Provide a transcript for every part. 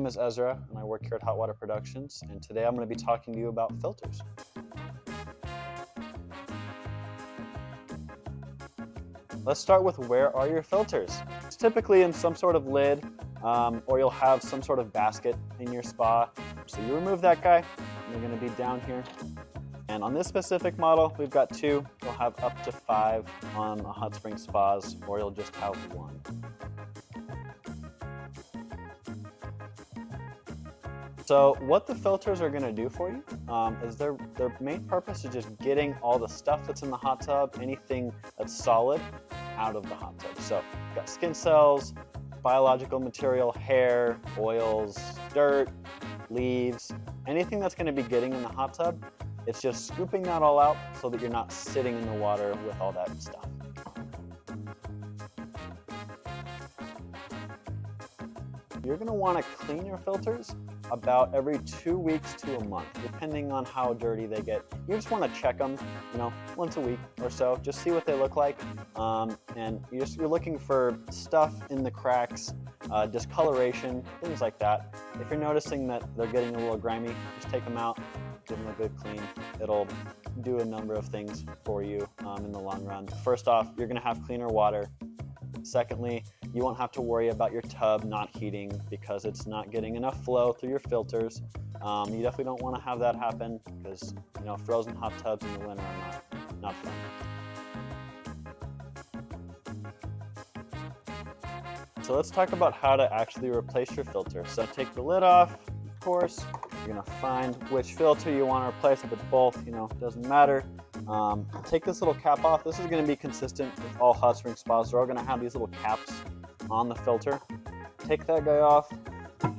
name is Ezra, and I work here at Hot Water Productions, and today I'm going to be talking to you about filters. Let's start with, where are your filters? It's typically in some sort of lid, or you'll have some sort of basket in your spa. So you remove that guy, and you're going to be down here. And on this specific model, we've got 2. You'll have up to 5 on the hot spring spas, or you'll just have 1. So what the filters are going to do for you is their main purpose is just getting all the stuff that's in the hot tub, anything that's solid, out of the hot tub. So you've got skin cells, biological material, hair, oils, dirt, leaves, anything that's going to be getting in the hot tub. It's just scooping that all out so that you're not sitting in the water with all that stuff. You're going to want to clean your filters about every 2 weeks to a month, depending on how dirty they get. You just want to check them, once a week or so, just see what they look like. And you're looking for stuff in the cracks, discoloration, things like that. If you're noticing that they're getting a little grimy, just take them out, give them a good clean. It'll do a number of things for you in the long run. First off, you're going to have cleaner water. Secondly, you won't have to worry about your tub not heating because it's not getting enough flow through your filters. You definitely don't want to have that happen because frozen hot tubs in the winter are not fun. So let's talk about how to actually replace your filter. So take the lid off, of course. You're gonna find which filter you want to replace. If it's both, it doesn't matter. Take this little cap off. This is going to be consistent with all hot spring spas. They're all going to have these little caps on the filter. Take that guy off,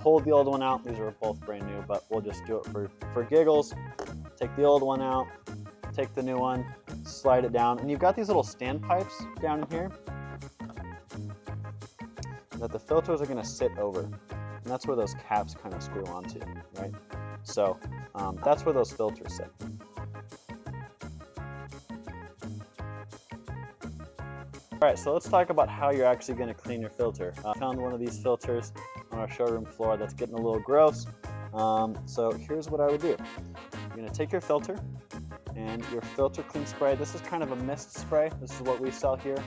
pull the old one out. These are both brand new, but we'll just do it for giggles. Take the old one out, take the new one, slide it down, and you've got these little standpipes down here that the filters are going to sit over, and that's where those caps kind of screw onto, right? So that's where those filters sit. All right, so let's talk about how you're actually going to clean your filter. I found one of these filters on our showroom floor that's getting a little gross. So here's what I would do. You're going to take your filter and your filter clean spray. This is kind of a mist spray. This is what we sell here.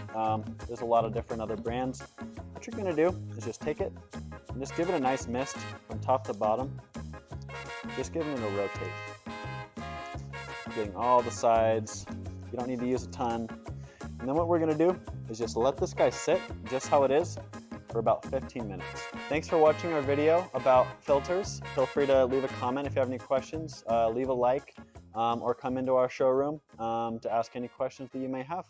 There's a lot of different other brands. What you're going to do is just take it and just give it a nice mist from top to bottom. Just giving it a rotate. Getting all the sides. You don't need to use a ton. And then what we're going to do is just let this guy sit just how it is for about 15 minutes. Thanks for watching our video about filters. Feel free to leave a comment if you have any questions, leave a like, or come into our showroom to ask any questions that you may have.